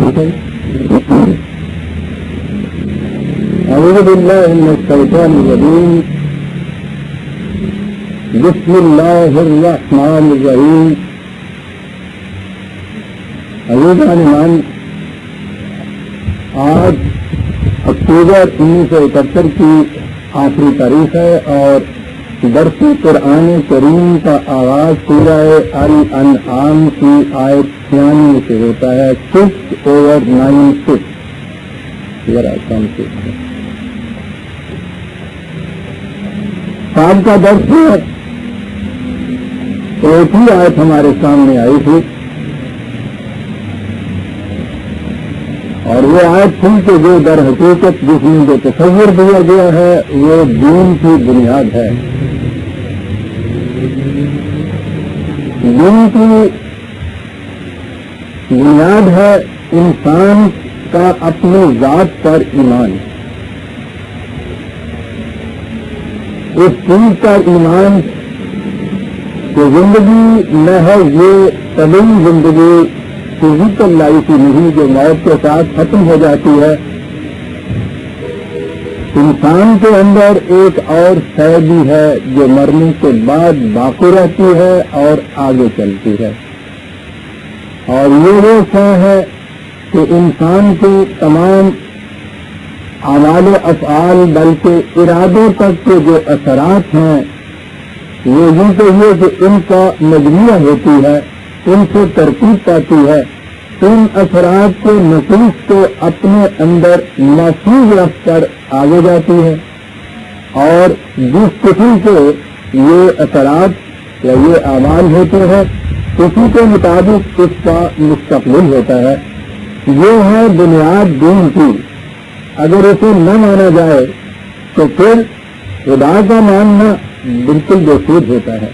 اعوذ باللہ من الشیطان الرجیم بسم اللہ الرحمن الرحیم. عزیزان ایمان، آج اکتوبر 1971 کی آخری تاریخ ہے اور درس قرآن کریم کا آغاز سورہ الانعام کی آیت 96 سے ہوتا ہے. 6/96 ذرا کم سے آج کا درس ہے. ایک ہی آیت ہمارے سامنے آئی تھی اور وہ آیت تھی کہ جو در حقیقت جس میں جو تصور دیا گیا ہے وہ دین کی بنیاد ہے. دین کی بنیاد ہے انسان کا اپنی ذات پر ایمان. اس چیز پر ایمان کہ زندگی نہ ہے یہ طبعی زندگی فزیکل لائف ہی نہیں جو موت کے ساتھ ختم ہو جاتی ہے. انسان کے اندر ایک اور شے بھی ہے جو مرنے کے بعد باقی رہتی ہے اور آگے چلتی ہے، اور یہ وہ شے ہے کہ انسان کے تمام اعمال افعال بلکہ ارادوں تک کے جو اثرات ہیں وہ یوں کہیے کہ ان کا مجموعہ ہوتی ہے، ان سے ترتیب پاتی ہے. ان اثرات کے نتیج کو اپنے اندر محفوظ رکھ کر آگے جاتی ہے، اور جس قسم سے یہ اثرات یا یہ اعمال ہوتے ہیں اسی کے مطابق اس کا مستقبل ہوتا ہے. یہ ہے بنیاد دین کی. اگر اسے نہ مانا جائے تو پھر خدا کا ماننا بالکل بےسود ہوتا ہے،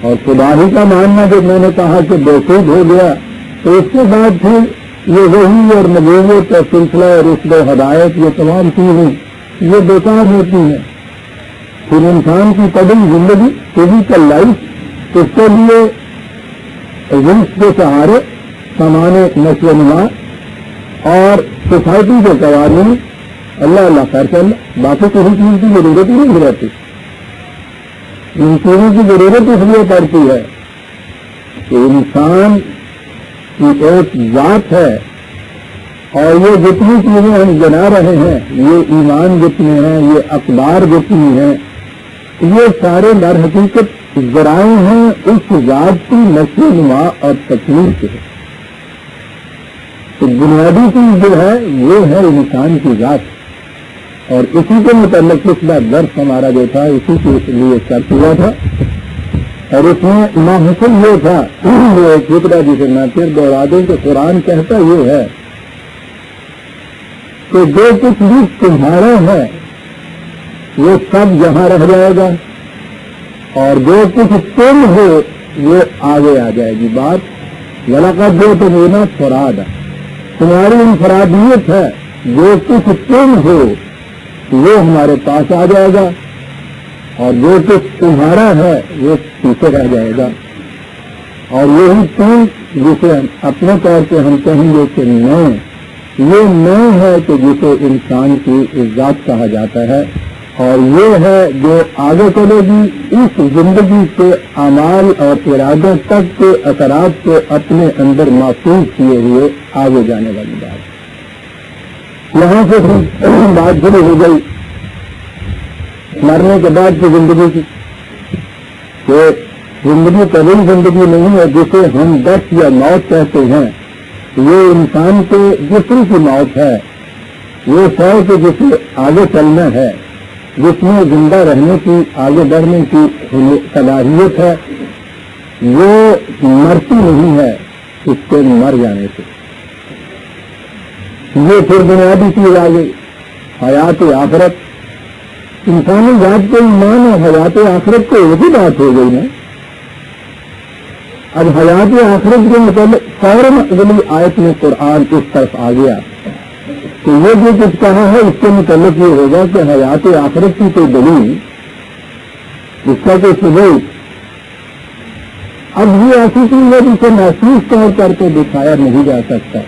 اور خدا ہی کا ماننا جب میں نے کہا کہ بےسود ہو گیا تو اس کے بعد پھر یہ وحی اور نبوت کا سلسلہ اور رشد و ہدایت یہ تمام چیزیں یہ بیکار ہوتی ہیں. پھر انسان کی قدم زندگی فزیکل لائف اس کے لیے رزق کے سہارے سامان نشو و نما اور سوسائٹی کے قوانین اللہ اللہ خیر سے اللہ باقی کسی چیز کی ضرورت ہی نہیں رہتی. ان چیزوں کی ضرورت اس لیے پڑتی ہے کہ انسان کی ایک ذات ہے، اور یہ جتنی چیزیں ہم جنا رہے ہیں، یہ ایمان جتنے ہیں، یہ اقدار جتنی ہیں، یہ سارے در حقیقت ذرائع ہیں اس ذات کی نشو و نما اور تکمیل کے. تو بنیادی چیز جو ہے وہ ہے انسان کی ذات، اور اسی کے متعلق پچھلا درس ہمارا جو تھا اسی کے لیے چرچ ہوا تھا. اور اس میں ماحصل یہ تھا وہ ایک فکرہ جسے میں پھر دوہرا دوں کہ قرآن کہتا یہ ہے کہ جو کچھ بھی تمہارا ہے وہ سب یہاں رہ جائے گا، اور جو کچھ تم ہو وہ آگے آ جائے گی. بات ولاقت جو تم ہونا فراد ہے، تمہاری انفرادیت ہے، جو کچھ تم ہو وہ ہمارے پاس آ جائے گا، اور جو کچھ تمہارا ہے وہ پیچھے رہ جائے گا. اور یہی تم جسے اپنے طور پہ ہم کہیں گے کہ میں، یہ میں ہے کہ جسے انسان کی ذات کہا جاتا ہے، اور یہ ہے جو آگے چلے گی اس زندگی کے اعمال اور ارادوں تک کے اثرات کو اپنے اندر محفوظ کیے ہوئے آگے جانے والی بات. یہاں سے بات شروع ہو گئی مرنے کے بعد کی زندگی کی، کہ زندگی طویل زندگی نہیں ہے جسے ہم ڈیتھ یا موت کہتے ہیں. یہ انسان کے جسم کی موت ہے، وہ شے کہ جسے آگے چلنا ہے، جس میں زندہ رہنے کی، آگے بڑھنے کی صلاحیت ہے، وہ مرتی نہیں ہے اس کے مر جانے سے. یہ پھر بنیادی چیز آ گئی حیات آخرت. انسانی ذات کو ایمان اور حیات آخرت کو ایک ہی بات ہو گئی نا. اب حیات آخرت کے متعلق فوراً اگلی آیت میں قرآن اس طرف آ گیا کہ یہ جو کچھ کہا ہے اس کے متعلق یہ ہوگا کہ حیات آخرت کی کوئی دلیل، اس کا کوئی ثبوت اب یہ ایسی چیز ہے جسے محسوس طور پر تو دکھایا نہیں جا سکتا.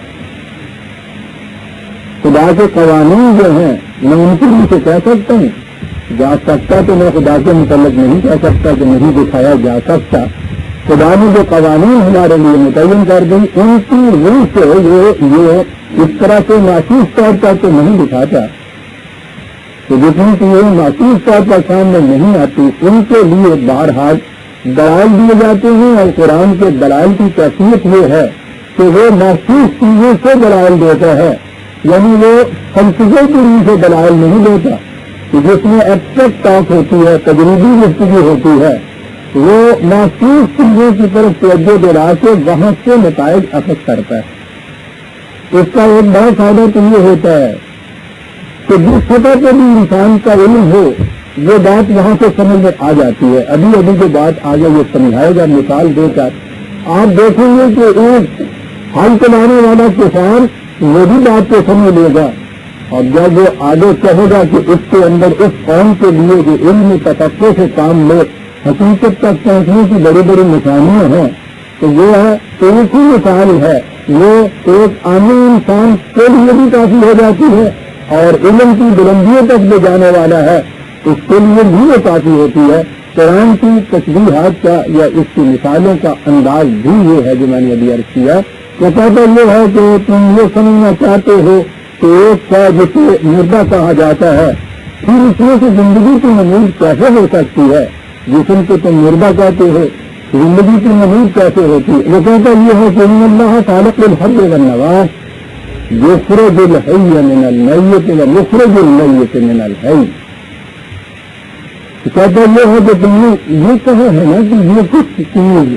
خدا کے قوانین جو ہیں میں ان کے لیے کہہ سکتا ہوں جا سکتا تو میں خدا کے متعلق نہیں کہہ سکتا کہ نہیں دکھایا جا سکتا. خدا نے جو قوانین ہمارے لیے متعین کر دی ان کی روح سے یہ اس طرح سے محسوس طور پر تو نہیں دکھاتا کہ جتنی چیزیں محسوس طور پر سامنے نہیں آتی ان کے لیے بہرحال دلائل دیے جاتے ہیں. اور قرآن کے دلائل کی کیفیت یہ ہے کہ وہ محسوس چیزوں سے دلائل دیتا ہے, یعنی وہ فلسفے کی روح سے دلائل نہیں دیتا کہ جس میں ایبسٹریکٹ ٹاک ہوتی ہے, تجربی گفتگو ہوتی ہے, وہ محسوس چیزوں کی طرف توجہ دلا کے وہاں سے نتائج اخذ کرتا ہے. اس کا ایک بڑا فائدہ تو یہ ہوتا ہے کہ جس سطح پہ بھی انسان کا علم ہو وہ بات وہاں سے سمجھ میں آ جاتی ہے. ابھی جو بات آگے وہ سمجھائے گا مثال دے کر آپ دیکھیں گے کہ ایک حل چلانے والا کسان وہ بھی بات کو سمجھ لے گا, اور جب وہ آگے کہے گا کہ اس کے اندر اس قوم کے لیے جو علم تفقع سے کام لے حقیقت تک پہنچنے کی بڑی بڑی نشانیاں ہیں تو وہ ہے ایک ہی مثال ہے, وہ ایک عام انسان کے لیے بھی کافی ہو جاتی ہے اور علم کی بلندیوں تک جو جانے والا ہے اس کے لیے بھی وہ کافی ہوتی ہے. قرآن کی تشبیہات کا یا اس کی مثالوں کا انداز بھی یہ ہے جو میں نے ابھی عرض کیا. وہ کہتا یہ ہے کہ تم یہ سمجھنا چاہتے ہو کہ ایک کا جسے مردہ کہا جاتا ہے پھر اس میں سے زندگی کی نمود کیسے ہو سکتی ہے, جسم کو تم مردہ کہتے ہو زندگی کی نمود کیسے ہوتی ہے. وہ کہتا یہ ہے کہ ان اللہ خالق الحب والنوى یخرج الحی من المیت ویخرج المیت من الحی. کہتا یہ ہے کہ تم نے یہ کہا ہے نا کہ یہ کچھ چیز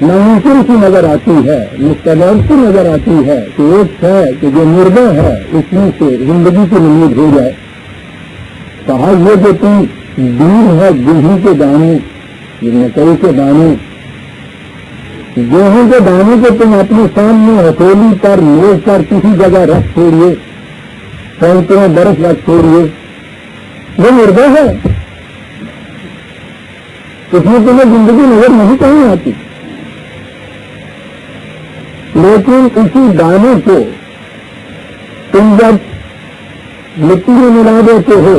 ناممکن سی نظر آتی ہے, مستقبل سی نظر آتی ہے کہ ایک ہے کہ جو مردہ ہے اس میں سے زندگی کی نمود ہو جائے. کہا یہ جو تم دور ہے گیہوں کے دانے, مکئی کے دانے, گیہوں کے دانے کو تم اپنے سامنے ہتھیلی پر میز پر کسی جگہ رکھ چھوڑیے, پھینکتے ہیں برف رکھ چھوڑیے, وہ مردہ ہے, اس میں تمہیں زندگی نظر نہیں کہیں آتی. لیکن اسی دانے کو تم جب مٹی میں ملا دیتے ہو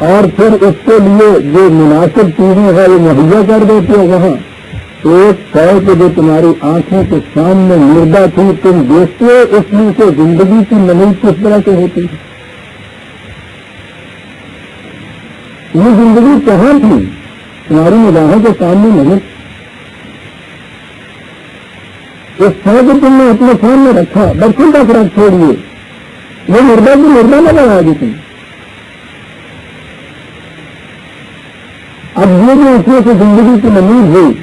اور پھر اس کے لیے جو مناسب چیزیں ہیں وہ مہیا کر دیتے ہو, وہاں ایک شے کے جو تمہاری آنکھوں کے سامنے مردہ تھی تم دیکھتے ہو اس میں سے زندگی کی نمود کس طرح سے ہوتی ہے. یہ زندگی کہاں تھی تمہاری نگاہوں کے سامنے نہیں. اس شے کو تم نے اپنے سامنے رکھا, برسوں تک رکھ چھوڑیے, وہ مردہ کی مردہ نظر آ گئی تھی. اب یہ جو اس میں سے زندگی کی نمود ہوئی,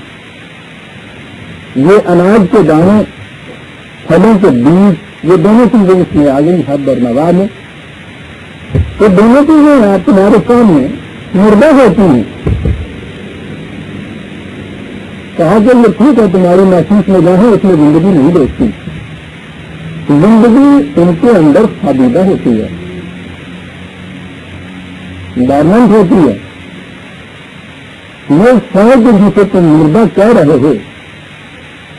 یہ اناج کے دانے, پھلوں کے بیج, یہ دونوں چیزیں اس میں آ گئی حب اور نوا میں. یہ دونوں چیزیں آپ تمہارے سامنے مردہ ہوتی ہیں. کہا کہ یہ ٹھیک ہے تمہاری محسوس نگاہیں اس میں زندگی نہیں دیکھتی, زندگی ان کے اندر خابیدہ ہوتی ہے, ڈائمنڈ ہوتی ہے. یہ شاید جسے تم مردہ کہہ رہے ہو,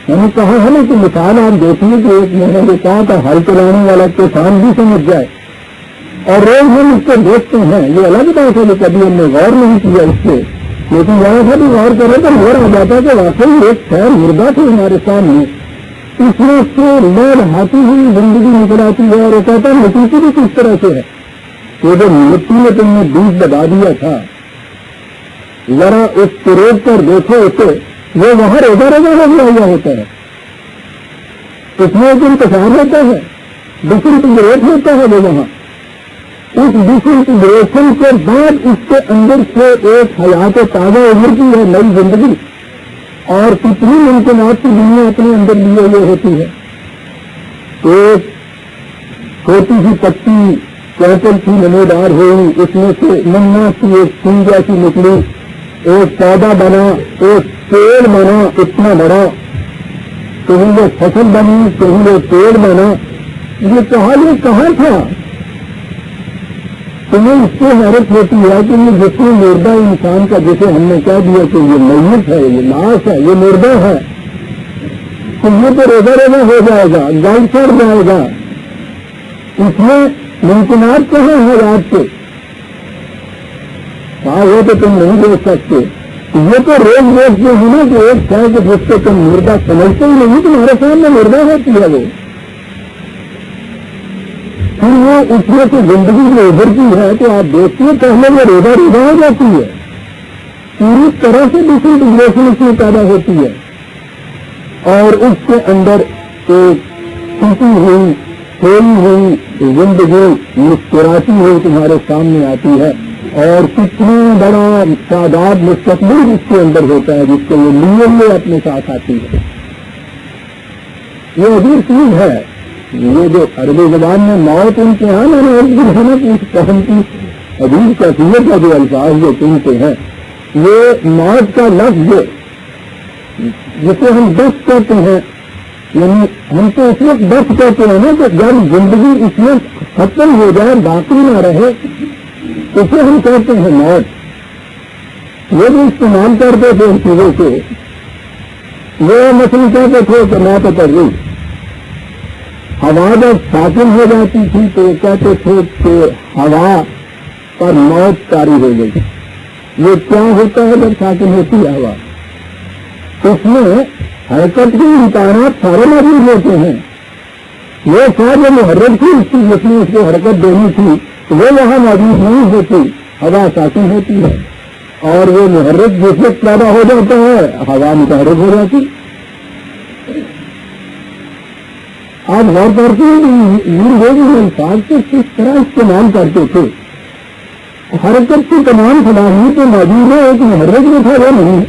میں نے کہا ہے نا کہ مثال آپ دیکھیے کہ ایک میں نے کہا تھا ہل چلانے والا کسان بھی سمجھ جائے, اور روز ہم اس کو دیکھتے ہیں. یہ الگ بات ہے کہ کبھی ہم نے غور نہیں کیا اس سے, لیکن یہاں سے بھی غور کرے تو غور آ جاتا کہ واقعی ایک شہر مردہ تھی ہمارے سامنے, اس میں سے لہر ہاتی ہوئی زندگی نکل آتی ہے. اور وہ کہتا ہے مٹی کی بھی کس طرح سے ہے کہ جو مٹی میں تم نے بیج دبا دیا تھا, ذرا اس پروگ پر دیکھو اسے, وہ وہاں روزہ روزہ ہو گیا ہوتا ہے. اس میں ایک انتظار ہوتا ہے, ڈسنٹیگریٹ ہوتا ہے وہ وہاں. اس ڈسنٹیگریشن کے بعد اس کے اندر سے ایک حیات تازہ ابھرتی ہے, نئی زندگی, اور کتنی ممکنات کی دنیا اپنے اندر لیے ہوئے ہوتی ہے. ایک چھوٹی سی پتی کیپل کی نمودار ہوئی, اس میں سے منا کی ایک سن جیسی نکلی, ایک پودا بنا, ایک پیڑ بنا اتنا بڑا, کہیں وہ فصل بنی, کہیں وہ پیڑ بنا. یہ کہاں تھا تمہیں اس سے حیرت ہوتی ہے کہ یہ جتنے مردہ انسان کا جسے ہم نے کہہ دیا کہ یہ میت ہے، یہ لاش ہے، یہ مردہ ہے، تو یہ تو روزہ روزہ ہو جائے گا، گل چڑھ جائے گا، اس میں ممکنات کہاں ہے حیات کے؟ کہا وہ تو تم نہیں دیکھ سکتے، یہ تو روز روز جو ہے نا کہ ایک ہے کہ جس کو تم مردہ سمجھتے ہی نہیں، تمہارے سامنے مردہ ہوتی ہے وہ، پھر وہ اس میں سے زندگی میں ابھرتی ہے تو آپ دیکھیے پہلے وہ روزہ روزہ ہو جاتی ہے، پوری طرح سے ڈس انٹیگریشن اس میں پیدا ہوتی ہے، اور اس کے اندر ایک ٹوٹی ہوئی کھوئی ہوئی زندگی مسکراتی ہوئی تمہارے سامنے آتی ہے، اور کتنا بڑا تعداد مستقبل اس کے اندر ہوتا ہے جس کو یہ لیے میں اپنے ساتھ آتی ہے۔ یہ عجیب چیز ہے، یہ جو عربی زبان میں موت امتحان ہے نا کہ اس قسم کی عجیب کیفیت کا جو الفاظ جو چنتے ہیں، یہ موت کا لفظ جسے ہم دست کہتے ہیں، یعنی ہم تو اس وقت دست کہتے ہیں نا کہ جب زندگی اس میں ختم ہو جائے، باقی نہ رہے، اسے ہم کہتے ہیں موت۔ وہ بھی استعمال کرتے تھے ان چیزوں سے، وہ مثلا کہتے تھے کہ موت اتر گئی، ہوا جب ساکن ہو جاتی تھی تو کہتے تھے کہ ہوا پر موت طاری ہو گئی۔ یہ کیا ہوتا ہے جب ساکن ہوتی ہے ہوا؟ اس میں حرکت کے امکانات سارے موجود ہوتے ہیں، وہ شاید جو محرک تھی اس کی جس نے اس کو حرکت دینی تھی وہ وہاں موجود نہیں ہوتی، ہوا ساکن ہوتی ہے، اور وہ محرک جس وقت پیدا ہو جاتا ہے ہوا متحرک ہو جاتی۔ آپ غور کرتے ہیں کہ الفاظ کو کس طرح استعمال کرتے تھے، حرکت کی تمام صلاحیتیں موجود ہے، ایک محرک جو تھا وہ نہیں ہے۔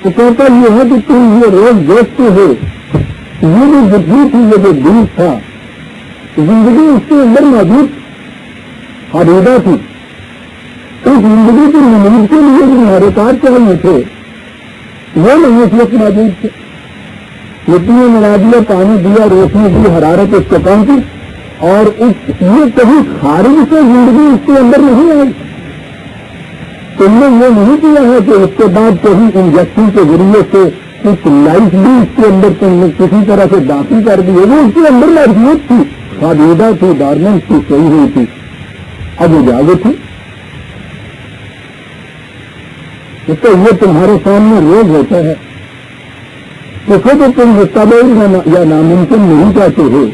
تو کہتا یہ ہے کہ تم یہ روز دیکھتے ہو، یہ جو جتنی تھی یہ جو دل تھا، زندگی اس کے اندر موجود حدیدہ تھی، اس زندگی کی نمود کے لیے جو حرکات چاہیے تھے وہ نہیں اس وقت موجود تھے۔ مٹی میں ملا دیا، پانی دیا، روشنی دی، حرارت اس کو پہنچی، اور یہ کبھی خارج سے زندگی اس کے اندر نہیں آئی۔ تم نے یہ نہیں کیا ہے کہ اس کے بعد کہیں انجیکشن کے ذریعے سے کچھ لائف بھی اس کے اندر تم نے کسی طرح سے داخل کر دی ہے، وہ اس کے اندر موجود تھی، خادیدہ تھی، ڈارمنٹ تھی، صحیح ہوئی تھی، اب اجازت تھی۔ تو یہ تمہارے سامنے روز ہوتا ہے، اسے تو تم مستقبل یا ناممکن نہیں کہتے ہو،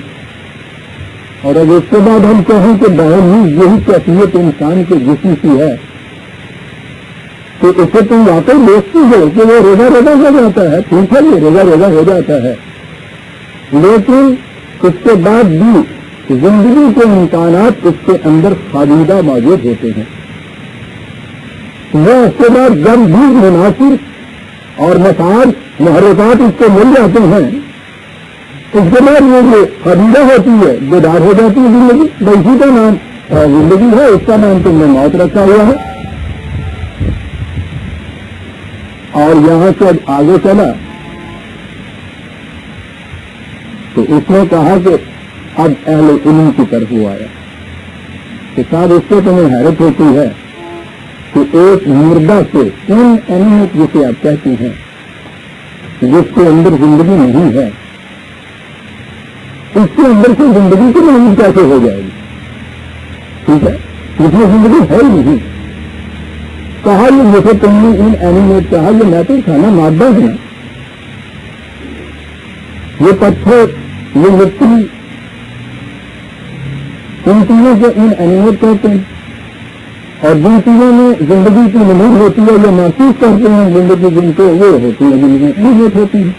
اور اب اس کے بعد ہم کہیں کہ باہر یہی کیفیت انسان کے جسم کی ہے، تو اسے تم واقعی دیکھتی ہو کہ وہ روزہ روزہ ہو جاتا ہے، ٹھیک ہے یہ روزہ روزہ ہو جاتا ہے، لیکن اس کے بعد بھی زندگی کے امکانات اس کے اندر خالدہ موجود ہوتے ہیں۔ وہ اس کے بعد جب بھی مناسب اور مساج محرکات اس کو مل جاتے ہیں، اس کے بعد وہ جو خالدہ ہوتی ہے بیدار ہو جاتی ہے زندگی، اسی کا نام زندگی ہے، اس کا نام تم نے موت رکھا ہوا ہے۔ اور یہاں سے اب آگے چلا تو اس نے کہا کہ اب اہل علم کی طرف وہ آیا کہ صاحب اس سے تمہیں حیرت ہوتی ہے کہ ایک مردہ سے ان اینیمیٹ جسے آپ کہتے ہیں جس کے اندر زندگی نہیں ہے، اس کے اندر سے زندگی کی نہیں کیسے ہو جائے گی؟ ٹھیک ہے، اس میں زندگی ہے ہی نہیں۔ کہا یہ جیسے تم نے ان اینیمیٹ کہا یہ میں تو کھانا مادہ ہے، یہ پتھر، یہ مٹی، ان چیزوں کو ان اینیمیٹ کہتے ہیں، اور جن چیزوں میں زندگی کی نمود ہوتی ہے یا محسوس کرتے ہیں زندگی جن کو وہ ہوتی ہے جن میں اینیمیٹ ہوتی ہے۔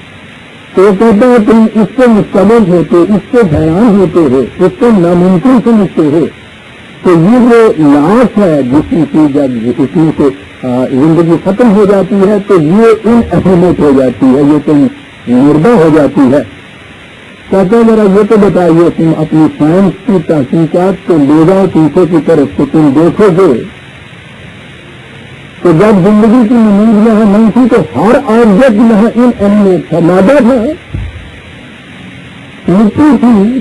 تو وہ کہتا ہے تم اس سے مستبد ہوتے، اس سے حیران ہوتے ہو، اس کو ناممکن سمجھتے ہو، تو یہ جو لاش ہے جسم کی جب اس میں سے زندگی ختم ہو جاتی ہے تو یہ ان اینیمیٹ ہو جاتی ہے، یہ تم مردہ ہو جاتی ہے۔ کہتے ذرا یہ تو بتائیے تم اپنی سائنس کی تحقیقات کو لے جاؤ پیچھے کی طرف، تو تم دیکھو گے تو جب زندگی کی نمود یہاں نہیں تھی تو ہر آبجیکٹ یہاں ان اینیمیٹ تھا، مادہ تھا، مٹی تھی،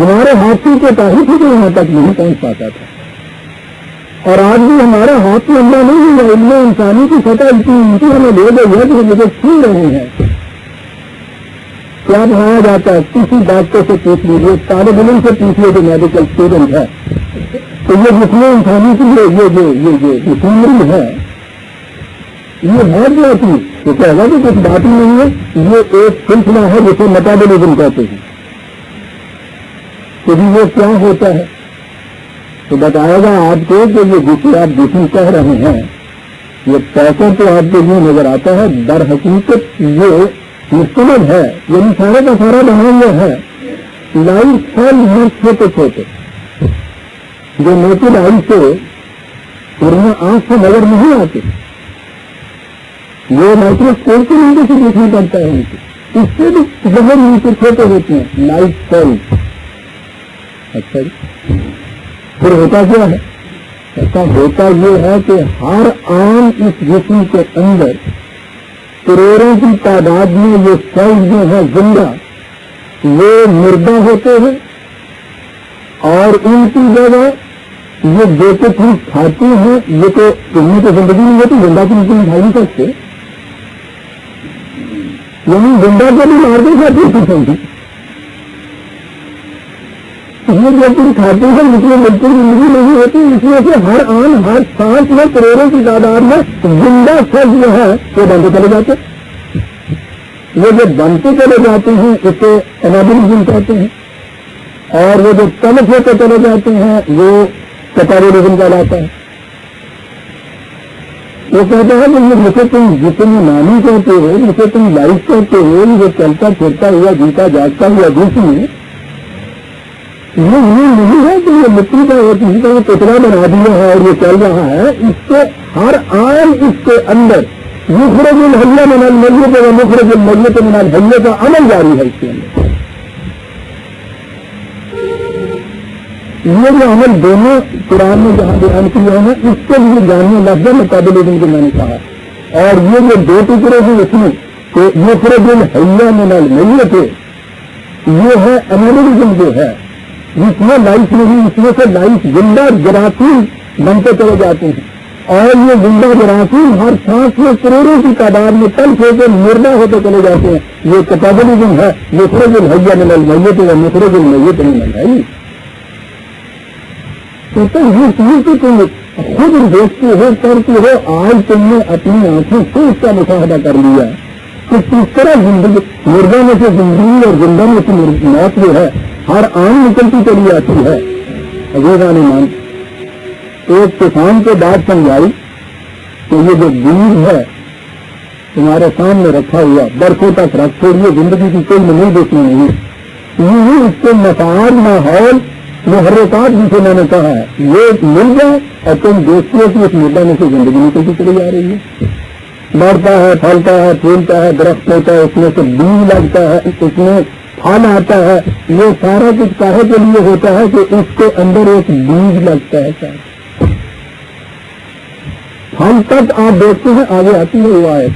ہمارے ہاتھی کے تاریخ کو یہاں تک نہیں پہنچ پاتا تھا، اور آج بھی ہمارا ہاتھ لمبا نہیں ہے، علم انسانی کی سطح اتنی اونچی ہمیں دے گئی ہے کہ ہم مجھے چھو رہے ہیں. کیا بنایا جاتا ہے؟ کسی ڈاکٹر سے پوچھ لیجیے، طالب علم سے پوچھ لیجیے، میڈیکل اسٹوڈنٹ ہے، تو یہ جسم انسانی کی یہ مشینری ہے، یہ ہے کیا چیز؟ تو کہے گا کہ کچھ بات ہی نہیں ہے، یہ ایک سلسلہ ہے جسے میٹابولزم کہتے ہیں. تو یہ کیا ہوتا ہے؟ تو بتائے گا آپ کو کہ یہ جسے آپ جسم کہہ رہے ہیں، یہ پیسہ تو آپ کو یہ نظر آتا ہے، در حقیقت یہ مستند ہے، یعنی سارے کا سارا بنا ہوا ہے. لائف سیل ہیں چھوٹے چھوٹے جو نیچر آئی سے ورنہ آنکھ سے نظر نہیں آتے، یہ مائکروسکوپ کے نیچے سے دیکھنا پڑتا ہے ان کو، اس سے بھی بہت نیچے چھوٹے ہوتے ہیں لائف سیل. اچھا جی، پھر ہوتا کیا ہے؟ ایسا ہوتا یہ ہے کہ ہر آن اس جسم کے اندر کروڑوں کی تعداد میں یہ سیل جو ہے زندہ وہ مردہ ہوتے ہیں، اور ان کی جگہ یہ جو کہ چیز کھاتے ہیں، یہ تو ان کی زندگی نہیں ہوتی، زندہ کی چیز کھا نہیں سکتے، یعنی زندہ کو بھی مار کے کھاتے ہیں. یہ جو چیز کھاتے ہیں اس میں بالکل زندگی نہیں ہوتی، اس میں سے ہر آن ہر سانس میں کروڑوں کی تعداد میں زندہ سیل جو ہے وہ بنتے چلے جاتے. وہ جو بنتے چلے جاتے ہیں اسے انابولزم کہتے ہیں، اور وہ جو تلف ہوتے چلے جاتے ہیں وہ کیٹابولزم کہلاتا ہے. وہ کہتا ہے کہ مجھے تم جتنی نامی کہتے ہو، مجھے تم لائف کہتے ہو، یہ چلتا پھرتا ہوا جیتا جاگتا ہوا جسم یہ نہیں ہے کہ یہ مٹی کا اور کسی کا وہ کچرا بنا دیا ہے اور یہ چل رہا ہے. اس سے ہر آن اس کے اندر مخرج الحیہ من المیت و مخرج المیت من الحیہ کا عمل جاری ہے. اس کے اندر یہ جو عمل دونوں قرآن میں جہاں بیان کیا ہے اس کے لیے جاننے لفظ میٹابولزم کو میں نے کہا، اور یہ جو دو ٹکڑے ہیں اس میں کہ مخرج الحیہ من المیت یہ ہے انابولزم جو ہے، جس میں لائف نہیں، اس میں سے لائف زندہ جراثیم بنتے چلے جاتے ہیں، اور یہ زندہ جراثیم ہر سانس میں کروڑوں کی تعداد میں تلف ہو کے مردہ ہوتے چلے جاتے ہیں. یہ کیٹابولزم ہے، مخرج الحیہ من المیت و مخرج المیت من الحی. تو یہ چیز کہ تم خود دیکھتے ہو کرتے ہو، آج تم نے اپنی آنکھوں سے اس کا مشاہدہ کر لیا کہ کس طرح زندگی مردہ میں سے زندگی اور زندہ میں سے موت جو ہے ہر آن نکلتی چلی آتی ہے. عزیزان ایمان، ایک کسان کے بعد سمجھائی کہ یہ جو بیج ہے تمہارے سامنے رکھا ہوا برسوں تک رکھ چھوڑیے، زندگی کی کوئی نہیں دیکھنا نہیں، یہ اس کے مفاد ماحول محرکات جسے میں نے کہا ہے یہ مل جائے اور تم دیکھتے ہو کہ اس مردہ میں سے زندگی نکلتی چلی جا رہی ہے. بڑھتا ہے، پھلتا ہے، پھولتا ہے، درخت ہوتا ہے، اس میں سے بیج لگتا ہے، اس میں پھل آتا ہے. یہ سارا کچھ کاہے کے لیے ہوتا ہے کہ اس کے اندر ایک بیج لگتا ہے. پھل تک آپ دیکھتے ہیں آگے آتی ہے وہ آئے،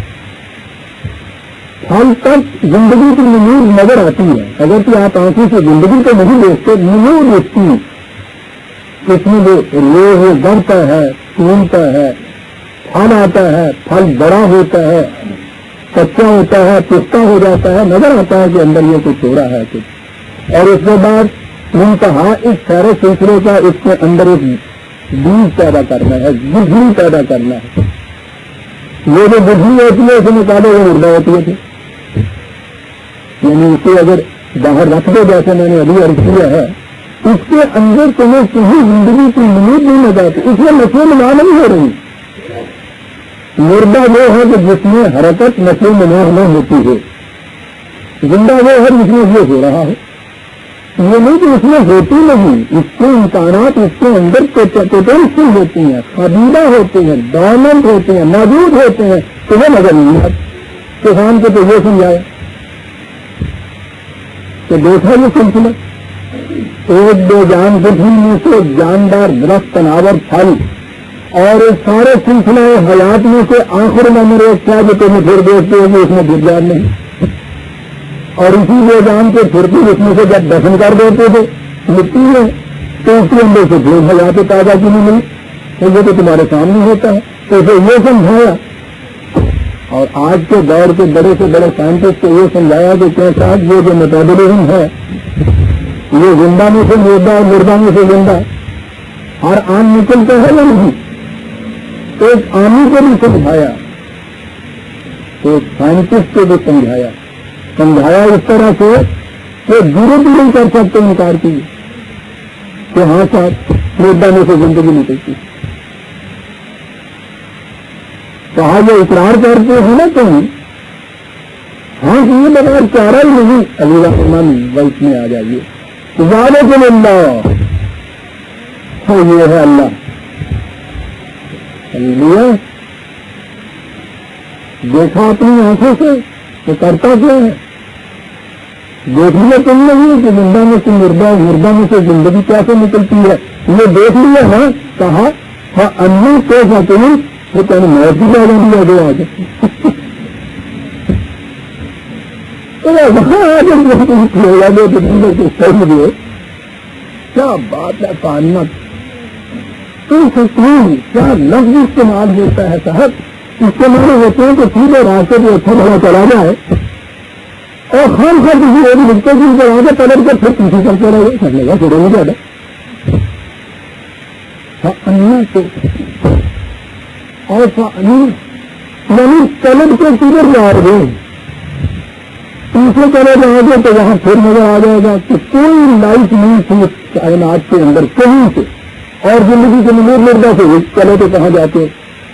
پھل تک زندگی کی نمود نظر آتی ہے. اگر کہ آپ آنکھوں سے زندگی کو نہیں دیکھتے، نمود دیکھتی ہیں. اس میں جو روح بڑھتا ہے، پھولتا ہے، پھل آتا ہے، پھل بڑا ہوتا ہے، کچا ہوتا ہے، پختہ ہو جاتا ہے، نظر آتا ہے کہ اندر یہ کچھ ہو رہا ہے کچھ. اور اس کے بعد منتہا اس سارے سلسلے کا اس کے اندر ایک بیج پیدا کرنا ہے، بجلی پیدا کرنا ہے. یہ جو بجلی ہوتی ہے اسے نکالے وہ مردہ ہوتی ہے، یعنی اسے اگر باہر رکھ دو جیسے میں نے ابھی عرض کیا ہے، اس کے اندر تمہیں کہیں زندگی کی نمود نہیں نظر آتی، اس میں نسل نما نہیں ہو رہی. مردہ وہ ہے کہ جس میں حرکت نسل نما نہ ہوتی ہے، زندہ وہ ہے جس میں یہ ہو رہا ہے. یہ نہیں کہ اس میں ہوتی نہیں، اس کے امکانات اس کے اندر پوٹینشیل ہوتی ہیں، قبیلہ ہوتے ہیں، ڈائمنڈ ہوتے ہیں، موجود ہوتے ہیں، تو وہ نظر نہیں آتی. کسان کو تو یہ سمجھایا کہ دیکھا یہ سلسلہ ایک دو جان پرتھوی میں سے جاندار درخت تناور پھل اور اس سارے سلسلہ حیات میں سے آخر میں میرے ایک کیا جو تمہیں پھر دیکھتے ہو اس میں گر جان نہیں، اور اسی وہ جان کے پھر بھی اس میں سے جب دفن کر دیتے تھے مٹی ہے تو اس کے اندر سے جو حیات تازہ کی نہیں ملی، تو یہ تو تمہارے سامنے ہوتا ہے. تو اسے یہ سمجھایا. اور آج کے دور کے بڑے سے بڑے سائنٹسٹ کو یہ سمجھایا کہ کیا صاحب یہ جو میٹابولزم ہے یہ زندہ میں سے مردہ اور مردہ میں سے زندہ ہر آم نکلتا ہے یا نہیں. ایک آمی کو بھی سمجھایا، ایک سائنٹسٹ کو بھی سمجھایا اس طرح سے کہ ضرورت نہیں کر سکتے انکار کی کہ ہاں صاحب مردہ میں سے زندگی نکلتی. کہا یہ اقرار کرتے ہیں نا تم، ہاں یہ بغیر چارہ ہی نہیں. علی رحمان وقت میں آ جائیے. وعلیکم اللہ، یہ ہے اللہ. لیا دیکھا اپنی آنکھوں سے تو کرتا کیا ہے؟ دیکھ لیا تم نہیں کہ زندہ میں سے مردہ، مردہ میں سے زندگی کیسے نکلتی ہے. یہ دیکھ لیا نا. کہا ہاں امی کیسا تم وہ کہنے میں بھی جا رہی ہے دو آگے وہاں آگے دے. کیا بات ہے پانت، سکون کیا لفظ استعمال ہوتا ہے صاحب. استعمال ہوتے ہیں کہ سیدھے راستے پہ اچھا بڑا چلا جائے اور خام خواہ کسی اور لکھتے کی پر آگے پلٹ کر پھر پیچھے چلتے رہے کر لے گا چھوڑے گا زیادہ. اور یعنی پلٹ کے سیدھے جا رہے پیچھے چلے جائیں گے تو وہاں پھر نظر آ جائے گا کہ کوئی لائف نہیں تھی کائنات کے اندر کہیں سے. اور زندگی کے نمور مردہ سے چلے تو کہاں جاتے،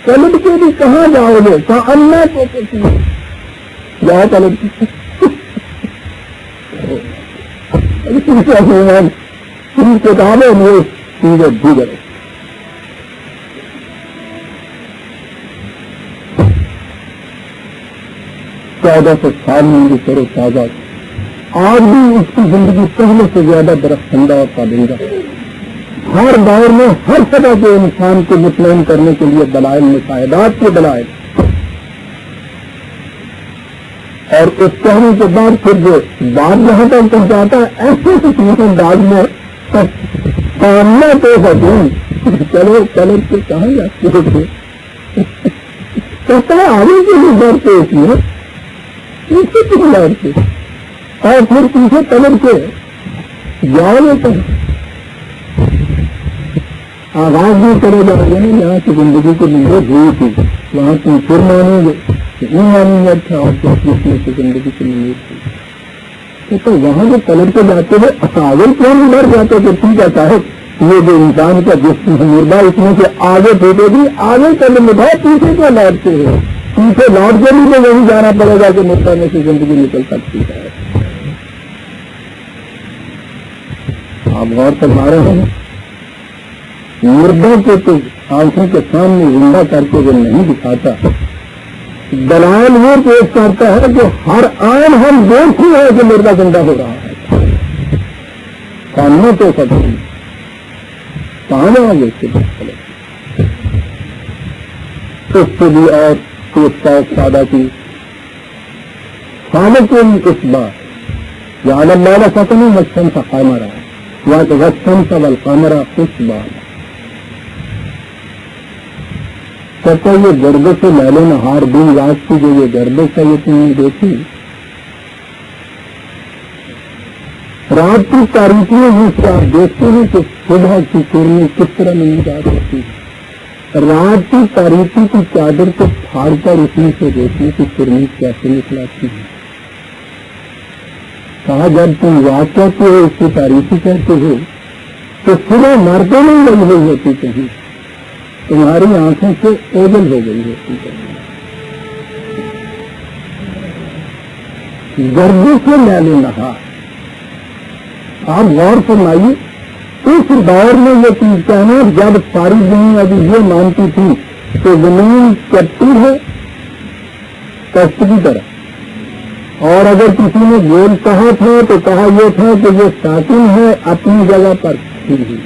پلٹ کے بھی کہاں جاؤ گے؟ کہاں اللہ کو جاؤ پلٹ کتابیں یہ چیزیں دیگر. چودہ سو سال میں بھی کرو تازہ. آج بھی اس کی زندگی پہلے سے زیادہ درخت ٹھنڈا اور پابندہ. ہر دور میں ہر طرح کے انسان کو مطمئن کرنے کے لیے دلائل، مشاہدات کے دلائل. اور اس کہنے کے بعد پھر جو بات جہاں تک پہنچاتا ہے ایسے کسی انداز میں سامنا تو سکوں چلو چلو کے کہاں جاتے ہوتے کہتا ہے آگے کے لیے ڈرتے اس میں پیچھے کیوں ڈرتے اور پھر پیچھے پلٹ کے جاؤ لیتے ہیں. آغاز بھی کرے جا رہے ہیں یہاں کی زندگی کو نمبر ہوئی تھی وہاں تم پھر مانیں گے کہ نہیں مانیں گے. اچھا اور میں سے زندگی کی نمبر تو وہاں جو پلٹ کے جاتے ہیں اصاول کیوں نہیں ڈر جاتے کہ ٹھیک ہے صاحب یہ جو انسان کا جسم مردہ اس میں سے آگے پھینکے گی آگے چلے میں بہت پیچھے کیا لوٹتے ہیں پیچھے لوٹ کے بھی تو وہی جانا پڑے گا کہ مردہ میں سے زندگی نکل سکتی ہے. آپ غور فرما رہے ہیں مردوں کو تو آنکھوں کے سامنے زندہ کر کے وہ نہیں دکھاتا، دلائل وہ پیش کرتا ہے کہ ہر آن ہم دیکھتے ہیں کہ مردہ زندہ ہو رہا ہے. سامنے تو سب کہاں جائیں گے اس سے بھی اور سوچتا سادہ کی خالق کے لیے اس بات یا اللہ ستنی وسطن کا خامہ رہا یا تو وسطن کا ولقامرہ اس بات کہتا یہ گردے سے میل نہار دن رات کی جو یہ گردے سے یہ تم نے دیکھی رات کی تاریخیوں میں سے آپ دیکھتے ہیں کہ صبح کی کرنی کس طرح نمودار ہوتی ہے. رات کی تاریخی کی چادر کو پھاڑ کر اس میں سے روشنی کی کرنی کیسے نکلاتی ہے. کہا جب تم رات کہتے ہو اس کی تاریخی کہتے ہو تو صبح مرتے نہیں لگ رہی ہوتی کہیں تمہاری آنکھوں سے اوجل ہو گئی ہوتی ہے. گردے سے میل نہار آپ غور فرمائیے اس دور میں یہ چیز کہنا جب ساری دنیا ابھی یہ مانتی تھی کہ زمین چپٹی ہے کشت کی طرح اور اگر کسی نے گول کہا تھا تو کہا یہ تھا کہ یہ ساکن ہے اپنی جگہ پر پھر ہی.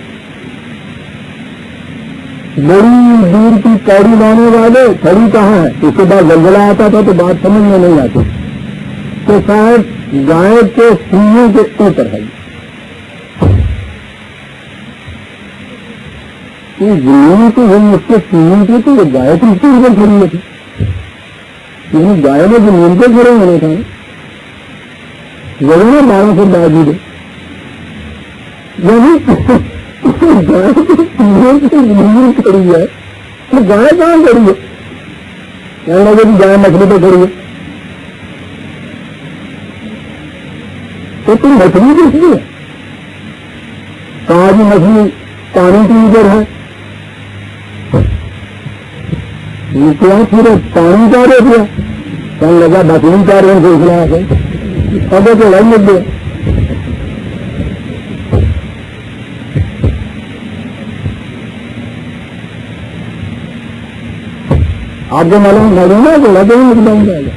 بڑی دور کی کوڑی لانے والے کھڑی کہاں ہے اس کے بعد زلزلہ آتا تھا تو بات سمجھ میں نہیں آتی تو شاید گائے کے سینے کے اوپر ہے زمین کو ہم اس کے سیمنٹ تھے تو وہ گائے تو اس کے اوپر کھڑی ہوئی تھی، یعنی گائے میں زمین پہ کھڑے ہونے تھا ضرور 12 فٹ بازی دے، یعنی گائے کے سیمنٹ سے زمین کھڑی ہے تو گائے کہاں کھڑی ہے؟ کہنے لگے کہ گائے مچھلی پہ کھڑی ہے، تو تم مچھلی کس لیے؟ کہاں جی مچھلی پانی کے اوپر ہے، کیا پھر پانی کا رہے دیا، کہنے لگا بکری کا رہے دیکھ رہا ہے اب تو لڑ لگ گیا۔ آپ جو معلوم معلوم گھوڑا تو نہیں مل جائے گا،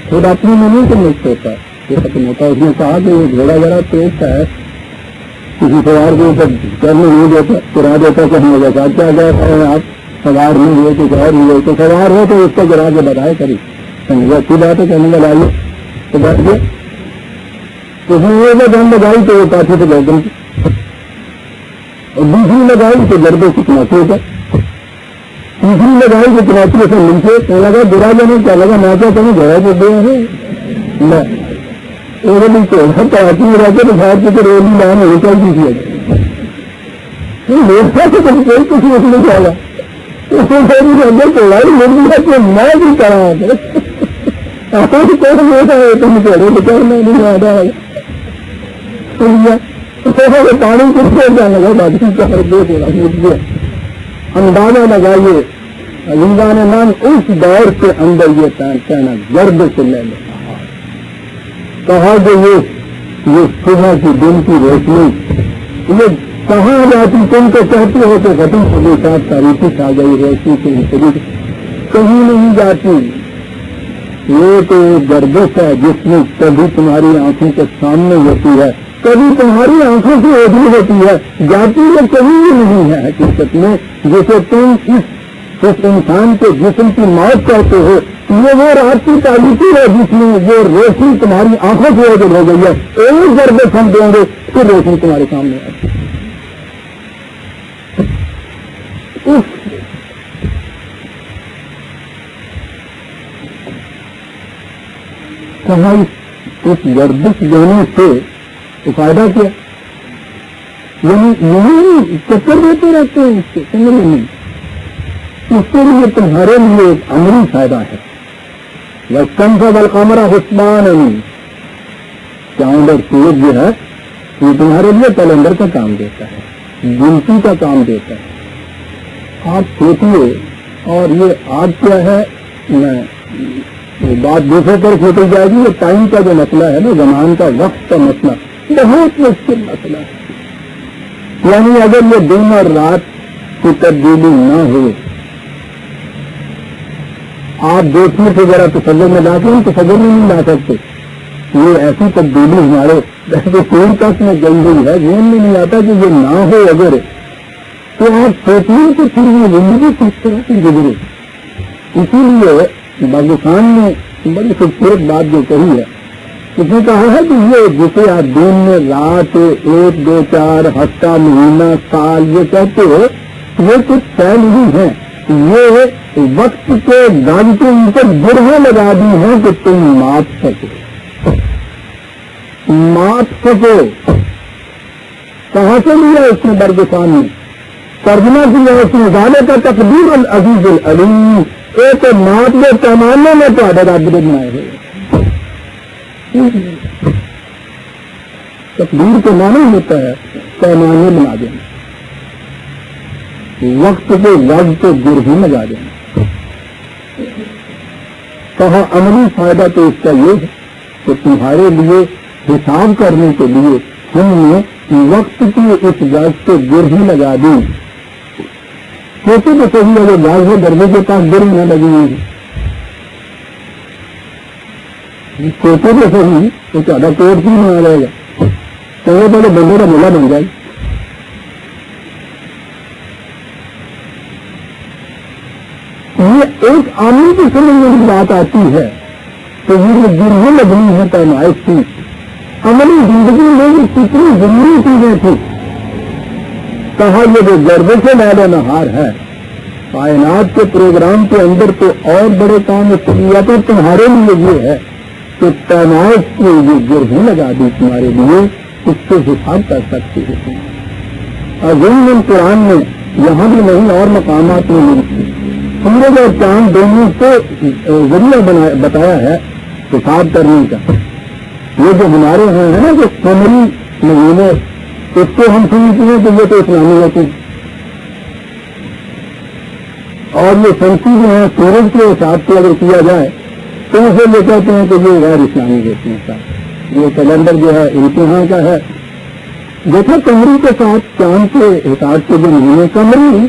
خود اپنی میں نہیں سمجھ ہوتا یہ ختم ہوتا ہے۔ اس نے کہا کہ یہ گھوڑا ذرا تیز ہے، کسی سوار کے اوپر کرنے نہیں دیتا، کرا دیتا کہ ہم لگا کیا گئے آپ سوار نہیں ہوئے تو سوار نہیں ہوئے، تو سوار ہو تو اس کو گرا کے بتائے کری سمجھا اچھی بات ہے، کہنے کا لائیے تو بیٹھ گئے، اس نے یہ گن لگائی تو وہ کافی تو گردن کی، اور دوسری لگائی تو گردے کی چنوتی کا، تیسری لگائی تو چنوتی سے نیچے، کہنے لگا برا جانے کیا لگا میں کیا کہیں گھوڑا تو دیا ہے میں پارٹی میں رہتے تو شاید کی تو ریلی لائن ہو چلتی تھی کوئی کچھ نہیں چاہا لڑائی لڑ گیا میں بھی کرا تم چڑھے بچار میں نہیں آتا پانی کس کو جانا لگا باقی کا اندازہ لگائیے زندہ نے نام اس دور کے اندر یہ کہنا گرد سے لے لے کہا کہ یہ صبح کی دن کی روشنی یہ کہاں جاتی، تم تو کہتے ہو کہ ختم ہو گئی ساتھ تاریخی آ گئی روشنی کی کہیں نہیں جاتی، یہ تو گردش ہے جس میں کبھی تمہاری آنکھوں کے سامنے ہوتی ہے، کبھی تمہاری آنکھوں سے اوجھلی ہوتی ہے، جاتی ہے کہیں بھی نہیں ہے حقیقت میں، جسے تم اس انسان کے جسم کی موت کہتے ہو، یہ وہ رات کی تاریخی ہے جس میں وہ روشنی تمہاری آنکھوں سے اوجھل ہو گئی ہے، ایک گردش ہم دیں گے پھر روشنی تمہارے سامنے آتی ہے۔ کہاں اس گردش دینے سے فائدہ کیا، یعنی یہی چکر دیتے رہتے ہیں اس کے سمجھ نہیں، اس کے لیے تمہارے لیے ایک عملی فائدہ ہے، وَالشَّمْسَ وَالْقَمَرَ حُسْبَانًا، چاند اور سورج جو ہے یہ تمہارے لیے کیلنڈر کا کام دیتا ہے، گنتی کا کام دیتا ہے۔ آپ سوچیے، اور یہ آج کیا ہے بات دوسرے پر سوچی جائے گی، یہ ٹائم کا جو مسئلہ ہے نا، زمان کا وقت کا مسئلہ بہت مشکل مسئلہ ہے، یعنی اگر یہ دن اور رات کی تبدیلی نہ ہو، آپ دیکھنے سے ذرا تصور میں لاتے ہیں، تصور میں نہیں لا سکتے، یہ ایسی تبدیلی ہمارے پور تک میں گئی ہوئی ہے، ذہن میں نہیں آتا کہ یہ نہ ہو اگر، تو آپ سوچیں کہ پھر یہ زندگی کس طرح سے گزرے۔ اسی لیے باغستان نے بڑی خوبصورت بات جو کہی ہے، اس نے کہا ہے کہ یہ جسے آپ دن میں رات 1 2 4 ہفتہ مہینہ سال یہ کہتے ہو، یہ کچھ طے نہیں ہے، یہ وقت کے گاج کے اوپر گرہیں لگا دی ہیں کہ تم مات سکو۔ کہاں سے لیا اس نے برگستان میں ترجمہ کیا اس نے، ذالک کا تقدیر العزیز العلیم، ایک مات کے پیمانے میں تو عدد بنائے ہوئے، تقدیر کے معنی ہوتا ہے پیمانے بنا دینا، وقت کے وقت کو گرہیں لگا دینا۔ کہا عملی فائدہ تو اس کا یہ ہے کہ تمہارے لیے حساب کرنے کے لیے ہم نے وقت کی اس گاز کو گرہیں لگا دی، سوچے تو صحیح ہے، گاز ہے دروازے کے پاس گرہیں نہ لگی ہوئی، سوچے تو صحیح تو زیادہ کوٹ کی نہیں آ جائے گا، پہلے پہلے بندے کا ملا بن جائے۔ یہ ایک عامل کی سمجھ میں بات آتی ہے تو یہ گرہیں لگنی ہے پیمائش کی، عملی زندگی میں یہ کتنی ضروری چیزیں تھیں، کہا یہ جو گردش لال و نہار ہے کائنات کے پروگرام کے اندر تو اور بڑے کام کیا تو تمہارے لیے یہ ہے کہ پیمائش کی یہ گرہیں لگا دی تمہارے لیے، اس سے حساب کر سکتی ہے۔ عظیم قرآن میں یہاں بھی نہیں اور مقامات میں نہیں سورج اور چاند دونوں کو ذریعہ بتایا ہے حساب کرنے کا۔ یہ جو ہمارے یہاں ہے نا جو قمری مہینے، اس کو ہم سمجھتے ہیں کہ یہ تو اسلامی ہوتی، اور یہ شمسی جو ہے سورج کے حساب سے اگر کیا جائے تو اسے یہ کہتے ہیں کہ یہ غیر اسلامی ہوتی ہیں۔ یہ کیلنڈر جو ہے امتحان کا ہے۔ دیکھا قمری کے ساتھ چاند کے حساب کے جو مہینے قمری،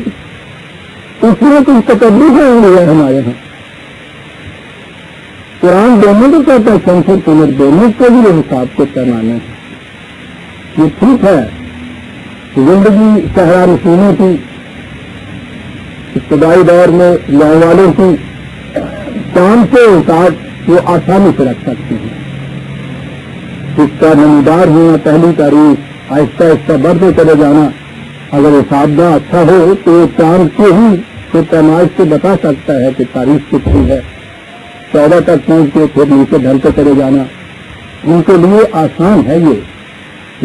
اس میں کچھ تکبر ہے ہمارے یہاں۔ قرآن دونوں کو کہتا ہے، شمس اور قمر دونوں کو بھی یہ حساب کو پیمانے ہیں۔ یہ ٹھیک ہے، زندگی صحرا نشینوں کی، ابتدائی دور میں گاؤں والوں کی چاند کے حساب وہ آسانی سے رکھ سکتے ہیں۔ اس کا نمودار ہونا، پہلی تاریخ، آہستہ آہستہ بڑھتے چلے جانا، اگر حسابدہ اچھا ہو تو یہ چاند کو ہی تو پیمائش سے بتا سکتا ہے کہ تاریخ کتنی ہے۔ 14 تک پہنچ کے پھر نیچے ڈھلتے چلے جانا ان کے لیے آسان ہے یہ،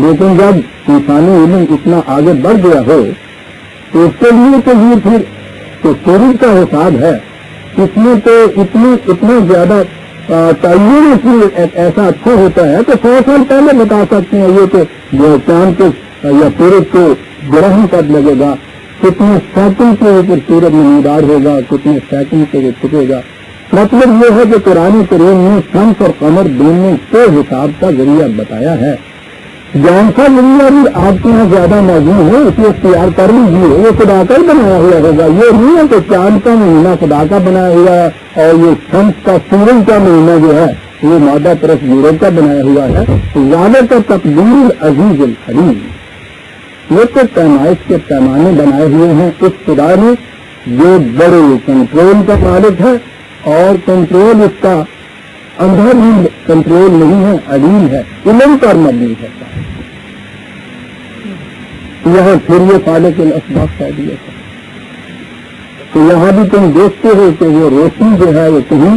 لیکن جب انسانی علم اتنا آگے بڑھ گیا ہو تو اس کے لیے تو یہ پھر تو سورج کا حساب ہے، اس میں تو اتنا زیادہ تعین اس میں ایسا اچھا ہوتا ہے کہ 100 سال پہلے بتا سکتے ہیں یہ کہ جو چاند کو یا سورج کو گرہن کب لگے گا، کتنے سیکنڈ کے اوپر سورج نمودار ہوگا، کتنے سیکنڈ سے وہ چھپے گا۔ مطلب یہ ہے کہ قرآن کریم نے شمس اور قمر دونوں کے حساب کا ذریعہ بتایا ہے۔ جان کا ذریعہ بھی آپ کے یہاں زیادہ موجود ہے، اسے اختیار کر لیجیے، وہ خدا کا ہی بنایا ہوا ہوگا۔ یہ نہیں ہے کہ چاند کا مہینہ خدا کا بنایا ہوا ہے اور یہ شمس کا سورج کا مہینہ جو ہے وہ مادہ طرف یورپ کا بنایا ہوا ہے۔ زیادہ تر تقدیر العزیز الحلیم، یہ تو پیمائش کے پیمانے بنائے ہوئے ہیں اس خدا نے جو بڑے کنٹرول کا مالک ہے، اور کنٹرول اس کا اندھا بھی کنٹرول نہیں ہے، علیم ہے، علم پر مبنی ہے۔ یہاں پھر یہ خالق الاسباب کہہ دیا تھا، تو یہاں بھی تم دیکھتے ہو کہ وہ روشنی جو ہے وہ کہیں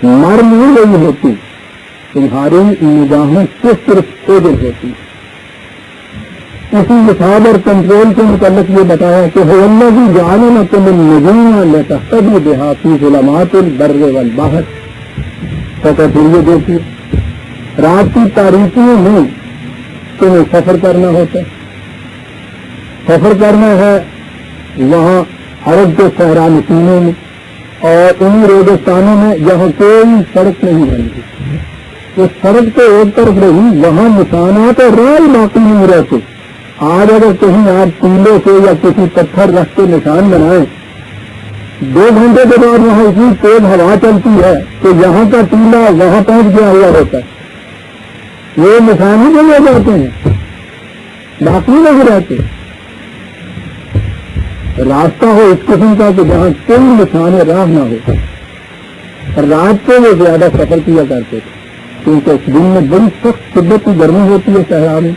مر نہیں رہی ہوتی، تمہاری نگاہوں سے صرف اوجل ہوتی۔ اسی حساب اور کنٹرول کے متعلق یہ بتایا کہ هو الذی جعل لکم النجوم لتهتدوا بها فی ظلمات البر والبحر۔ تو پھر یہ دیکھیے رات کی تاریکیوں میں تمہیں سفر کرنا ہوتا ہے، سفر کرنا ہے وہاں عرب کے صحرا نشینوں میں اور انہی ریگستانوں میں جہاں کوئی سڑک نہیں بنتی، اس سڑک تو ایک طرف رہی، وہاں نشانات اور راہ باقی نہیں رہتے۔ آج اگر کہیں آپ ٹیلے سے یا کسی پتھر رکھ کے نشان بنائیں، 2 گھنٹے کے بعد وہاں اتنی تیز ہوا چلتی ہے کہ یہاں کا ٹیلا وہاں پہنچ گیا ہوا ہوتا ہے، وہ نشان ہی نہیں ہو جاتے ہیں، باقی نہیں رہتے۔ راستہ ہو اس قسم کا کہ جہاں کوئی نشان راہ نہ ہو، رات کو وہ زیادہ سفر کیا کرتے تھے کیونکہ اس دن میں بڑی سخت شدت کی گرمی ہوتی ہے صحرا میں۔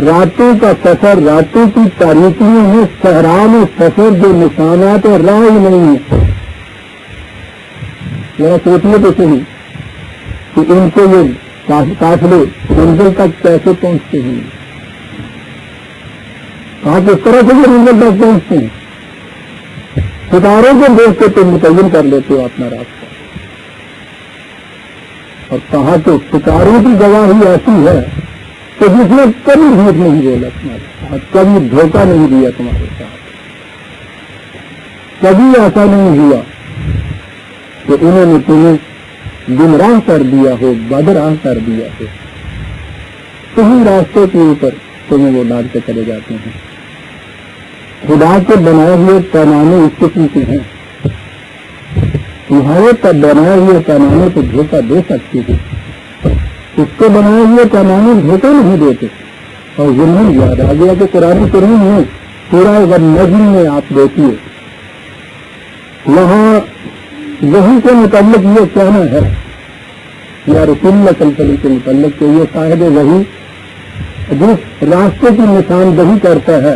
راتوں کا سفر، راتوں کی تاریکیوں میں صحرا میں سفر جو نشانات اور راہ ہی نہیں ہے، ذرا سوچیے تو صحیح کہ ان کو یہ قافلے منزل تک کیسے پہنچتے ہیں، آپ اس طرح سے یہ منزل تک پہنچتے ہیں۔ ستاروں کو دیکھ کے تم متعین کر لیتے ہو اپنا راستہ، اور کہا کہ ستاروں کی گواہی ایسی ہے کہ جس نے کبھی جھوٹ نہیں بولا تمہارے ساتھ، کبھی دھوکہ نہیں دیا تمہارے ساتھ، کبھی ایسا نہیں ہوا کہ انہوں نے تمہیں گمراہ کر دیا ہو، بدراہ کر دیا ہو۔ کہیں راستے کے اوپر تمہیں وہ ڈالتے چلے جاتے ہیں۔ خدا کے بنائے ہوئے پیمانے اس قسم کے ہیں، تمہارے بنائے ہوئے پیمانے کو دھوکہ دے سکتے ہیں، اس کے بنائے ہوئے پیمانے دھوکہ نہیں دیتے۔ اور ضمن یاد آ گیا کہ قرآن کریم میں سورہ والنجم میں آپ دیکھیے وہاں وحی کے متعلق یہ کہنا ہے یا رسول اللہ صلی اللہ علیہ وسلم کے متعلق کہ یہ صاحب وحی جس راستے کی نشاندہی کرتا ہے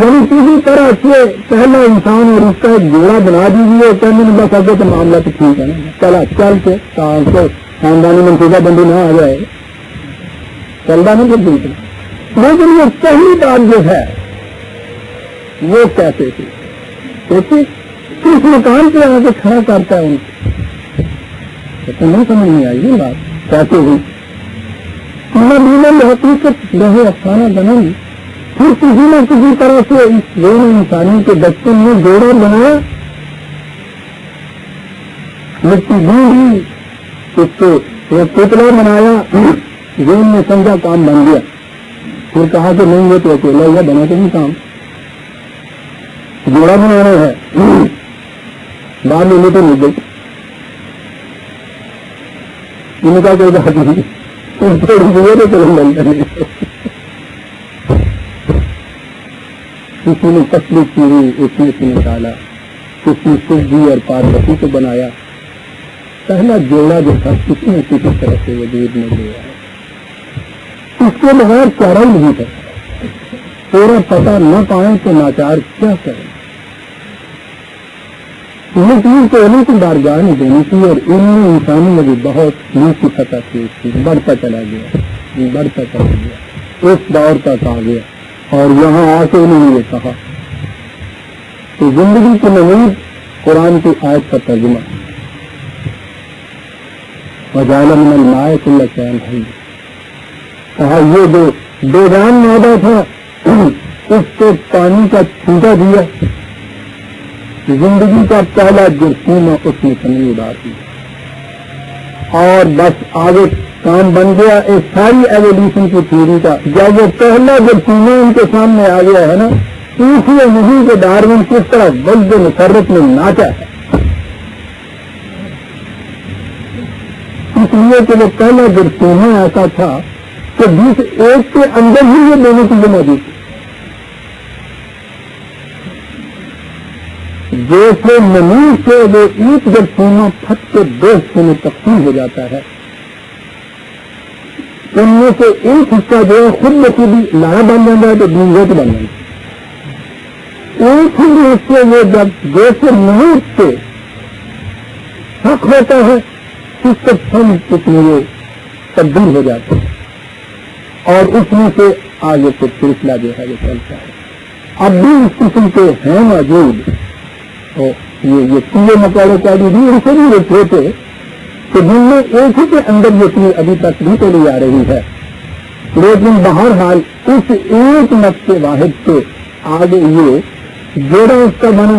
یعنی کسی طرح سے پہلا انسان اور اس کا ایک جوڑا بنا دیجیے، کہنے میں بس آگے تو معاملہ تو ٹھیک ہے نا، چلا چل کے خاندانی منصوبہ بندی نہ آ جائے، چلتا نہیں کر دیں۔ لیکن یہ پہلی بات جو ہے وہ کیسے تھی، دیکھیے کس مکان پہ آ کے کھڑا کرتا ہے ان کو نہیں سمجھ نہیں آئی یہ بات کیسے ہوئی۔ میں حقیقت رہے افسانہ بنا نہیں، پھر کسی نہ کسی طرح سے اس دونوں انسانی کے بچپن میں جوڑا بنایا، مٹی ڈھونڈی، اس کو ایک پتلا بنایا، ذہن میں سمجھا کام بن گیا، پھر کہا کہ نہیں یہ تو اکیلا ہوا بنا تو نہیں کام، جوڑا بنانا ہے، باہر لینے تو نہیں گئی، ان کا کوئی بات نہیں کسی نے تسلی کی ہوئی اس میں سے نکالا، کسی سبزی اور پاروتی کو بنایا، پہلا جوڑا جو تھا کسی نے کسی طرح سے وجود میں لیا ہے، اس کے بغیر چارہ نہیں تھا، پورا پتہ نہ پائیں تو ناچار کیا کریں، یہ چیز کو انہیں کی بارگاہ نہیں دینی تھی، اور انہوں نے انسانی میں بھی بہت نیچی سطح کی تھی، بڑھتا چلا گیا، اس دور تک آ گیا، اور یہاں آ کے انہوں نے یہ کہا کہ زندگی کی نوید قرآن کی آیت کا ترجمہ وَجَعَلَ مِنَ الْمَاءِ كُلَّ شَيْءٍ حَيٍّ، کہا یہ جو بے جان مادہ تھا اس کو پانی کا چھینٹا دیا، زندگی کا پہلا جرثومہ اس نے کمی اڑا دی، اور بس آگے کام بن گیا ایک ساری ایولیوشن کی تھیوری کا۔ جب وہ پہلا جرثومہ ان کے سامنے آ گیا ہے نا، پوچھئے نہیں کہ ڈارون کس طرح وجد مسرت میں ناچا ہے، اس لیے کہ وہ پہلا جرثومہ ایسا تھا کہ جس ایک کے اندر ہی یہ دونوں چیزیں موجود تھی، جیسے منی سے وہ ایک جرثومہ پھٹ کے دو حصوں میں تقسیم ہو جاتا ہے، ان میں سے ایک حصہ جو ہے خود بخود ہی لایا بن جاتا ہے تو دوسرے کو بن جاتا ہے، ایک ہی حصے وہ جب جیسے منی سے حق ہوتا ہے اس سے پھل اس میں وہ تبدیل ہو جاتا ہے، اور اس میں سے آگے کو سلسلہ جو ہے وہ چلتا ہے۔ اب بھی اس قسم کے ہیں موجود، یہ کیڑے مکوڑے کا بھی ان سے بھی وہ چھوٹے کہ جن میں ایک ہی کے اندر یہ چیز ابھی تک بھی چلی آ رہی ہے، لیکن بہرحال اس ایک نقطے واحد سے آگے یہ جوڑا اس کا بنا،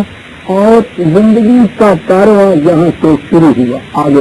اور زندگی کا کارواں یہاں سے شروع ہوا آگے